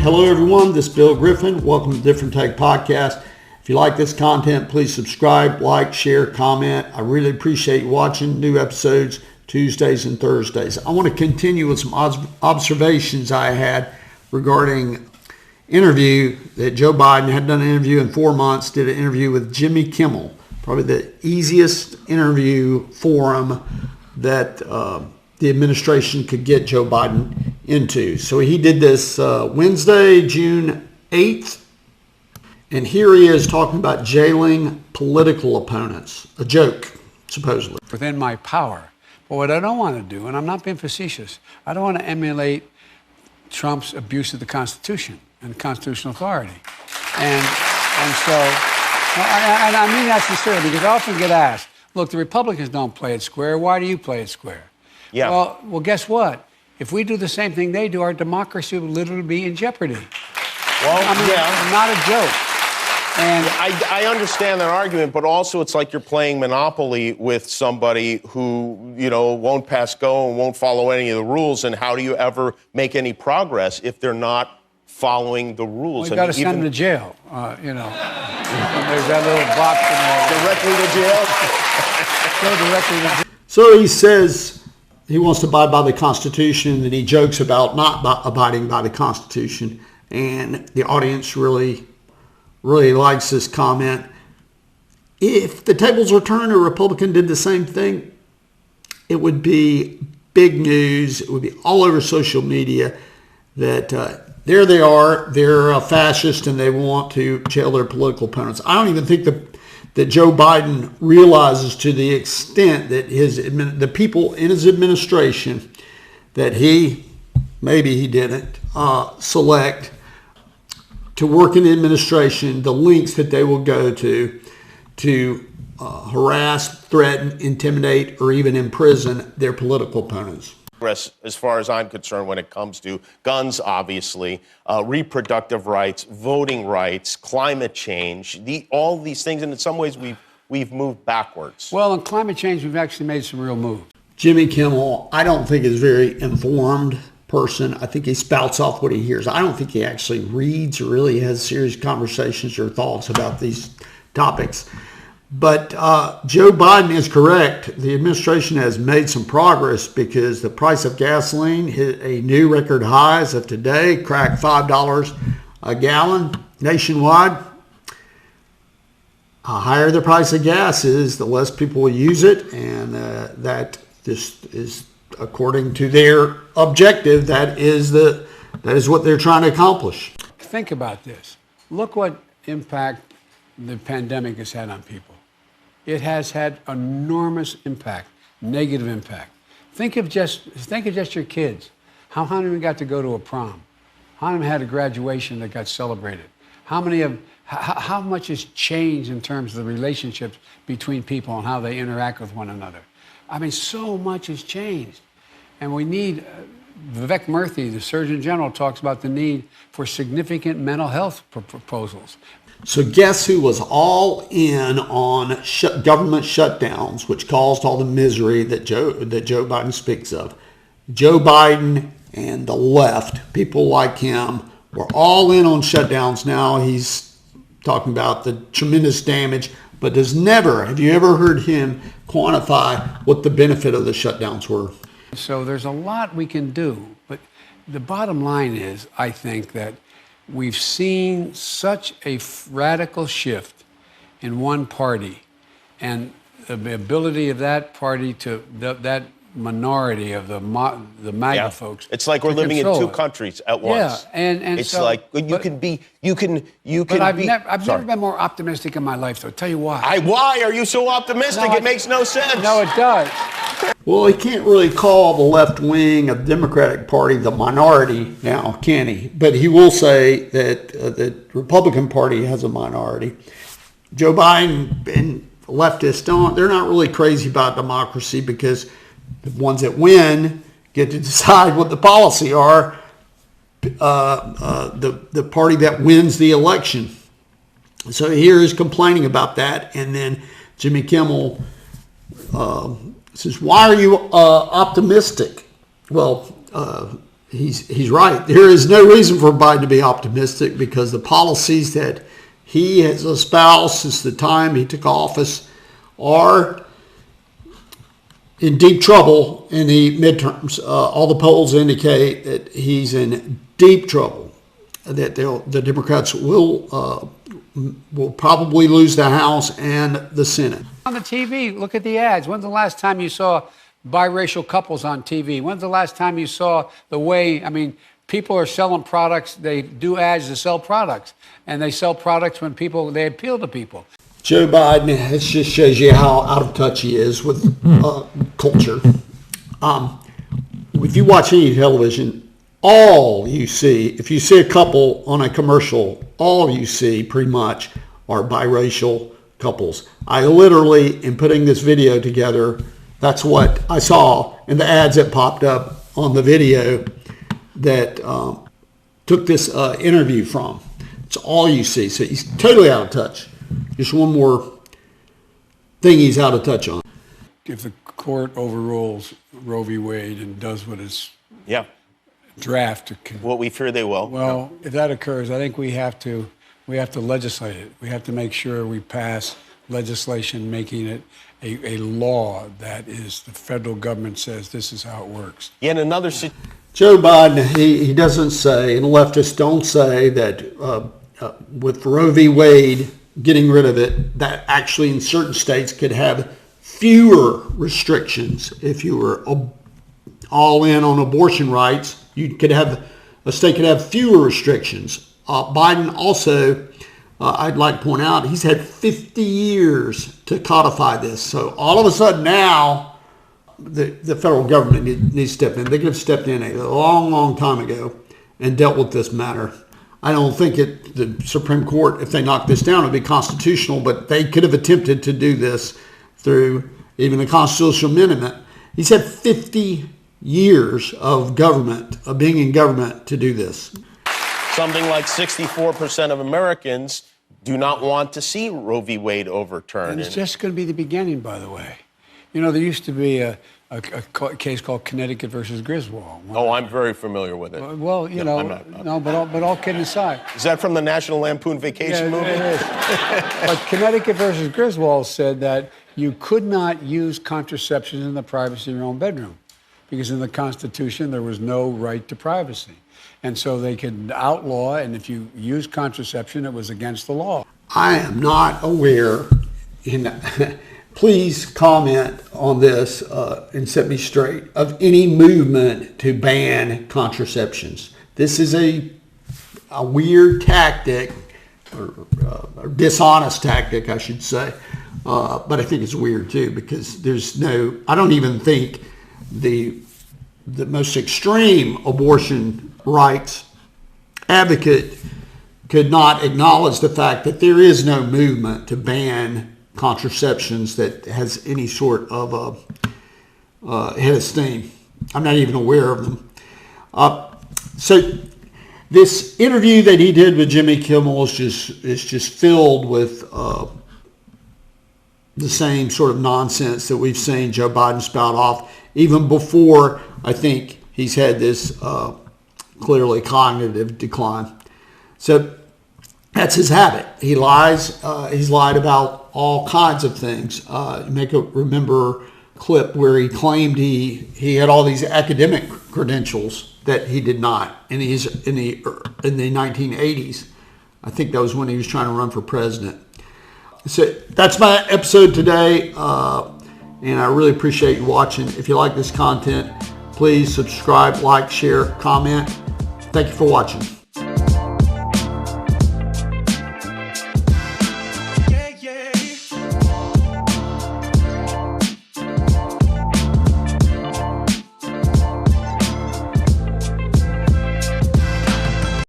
Hello everyone, this is Bill Griffin. Welcome to Different Take Podcast. If you like this content, please subscribe, like, share, comment. I really appreciate you watching new episodes Tuesdays and Thursdays. I want to continue with some observations I had regarding interview that Joe Biden had done an interview in 4 months, did an interview with Jimmy Kimmel, probably the easiest interview forum that the administration could get Joe Biden into. So he did this Wednesday, June 8th, and here he is talking about jailing political opponents. A joke, supposedly. Within my power. But what I don't want to do, and I'm not being facetious, I don't want to emulate Trump's abuse of the Constitution and constitutional authority. And so, and I mean that sincerely, because I often get asked, look, the Republicans don't play it square. Why do you play it square? Yeah. Well, guess what? If we do the same thing they do, our democracy would literally be in jeopardy. Well, I mean, yeah. Not a joke. And I understand that argument, but also it's like you're playing Monopoly with somebody who, won't pass go and won't follow any of the rules. And how do you ever make any progress if they're not following the rules? We've got to send them to jail, There's that little box in there. Directly to jail? Go directly to jail. So he says he wants to abide by the Constitution, and he jokes about not abiding by the Constitution. And the audience really likes this comment. If the tables were turned, a Republican did the same thing, it would be big news. It would be all over social media that there they are, they're a fascist and they want to jail their political opponents. I don't even think that Joe Biden realizes to the extent that the people in his administration that maybe he didn't select to work in the administration, the lengths that they will go to harass, threaten, intimidate, or even imprison their political opponents. As far as I'm concerned, when it comes to guns, obviously, reproductive rights, voting rights, climate change, all these things, and in some ways we've moved backwards. Well, in climate change, we've actually made some real moves. Jimmy Kimmel, I don't think is a very informed person. I think he spouts off what he hears. I don't think he actually reads or really has serious conversations or thoughts about these topics. But Joe Biden is correct. The administration has made some progress because the price of gasoline hit a new record high as of today, cracked $5 a gallon nationwide. The higher the price of gas is, the less people will use it, and that just is, according to their objective, that is what they're trying to accomplish. Think about this. Look what impact the pandemic has had on people. It has had enormous impact, negative impact. Think of just your kids. How many of them got to go to a prom? How many had a graduation that got celebrated? How much has changed in terms of the relationships between people and how they interact with one another? I mean, so much has changed. And we need, Vivek Murthy, the Surgeon General, talks about the need for significant mental health proposals. So guess who was all in on government shutdowns, which caused all the misery that Joe Biden speaks of? Joe Biden and the left, people like him, were all in on shutdowns. Now he's talking about the tremendous damage, but have you ever heard him quantify what the benefit of the shutdowns were? So there's a lot we can do, but the bottom line is, I think that we've seen such a radical shift in one party, and the ability of that party that minority of the MAGA folks. It's like we're living in two countries at once. Yeah, and it's so, like you can. But I've never been more optimistic in my life, though. Tell you why. Why are you so optimistic? It makes no sense. No, it does. Well, he can't really call the left wing of the Democratic Party the minority now, can he? But he will say that the Republican Party has a minority. Joe Biden and leftists they're not really crazy about democracy because the ones that win get to decide what the policy are. The party that wins the election. So here is complaining about that, and then Jimmy Kimmel says, "Why are you optimistic?" Well, he's right. There is no reason for Biden to be optimistic because the policies that he has espoused since the time he took office are in deep trouble in the midterms. All the polls indicate that he's in deep trouble, that the Democrats will probably lose the House and the Senate. On the TV, look at the ads. When's the last time you saw biracial couples on TV? When's the last time you saw the way, I mean, people are selling products, they do ads to sell products, and they sell products when they appeal to people. Joe Biden, it just shows you how out of touch he is with culture. If you watch any television, all you see, if you see a couple on a commercial, all you see pretty much are biracial couples. I literally, in putting this video together, that's what I saw in the ads that popped up on the video that took this interview from. It's all you see. So he's totally out of touch. Just one more thing he's out of touch on. If the court overrules Roe v. Wade and does what its draft, what we fear they will. Well, if that occurs, I think we have to legislate it. We have to make sure we pass legislation making it a law that is the federal government says this is how it works. Yet another Joe Biden, he doesn't say, and leftists don't say that with Roe v. Wade, getting rid of it, that actually in certain states could have fewer restrictions. If you were all in on abortion rights, a state could have fewer restrictions. Biden also, I'd like to point out, he's had 50 years to codify this. So all of a sudden now, the federal government needs to step in. They could have stepped in a long, long time ago and dealt with this matter. I don't think the Supreme Court, if they knock this down, would be constitutional, but they could have attempted to do this through even a constitutional amendment. He's had 50 years of government, of being in government to do this. Something like 64% of Americans do not want to see Roe v. Wade overturned. And it's just going to be the beginning, by the way. You know, there used to be a case called Connecticut versus Griswold. I'm very familiar with it. Well, you know, but all kidding aside. Is that from the National Lampoon Vacation movie? It is. But Connecticut versus Griswold said that you could not use contraception in the privacy of your own bedroom because in the Constitution there was no right to privacy. And so they could outlaw, and if you used contraception, it was against the law. I am not aware, please comment on this and set me straight, of any movement to ban contraceptions. This is a weird tactic, or dishonest tactic, I should say. But I think it's weird too, because I don't even think the most extreme abortion rights advocate could not acknowledge the fact that there is no movement to ban contraceptions that has any sort of head of steam. I'm not even aware of them. So this interview that he did with Jimmy Kimmel is just filled with the same sort of nonsense that we've seen Joe Biden spout off even before I think he's had this clearly cognitive decline. So that's his habit. He lies. He's lied about all kinds of things. Remember a clip where he claimed he had all these academic credentials that he did not. And he's in the 1980s. I think that was when he was trying to run for president. So that's my episode today. And I really appreciate you watching. If you like this content, please subscribe, like, share, comment. Thank you for watching.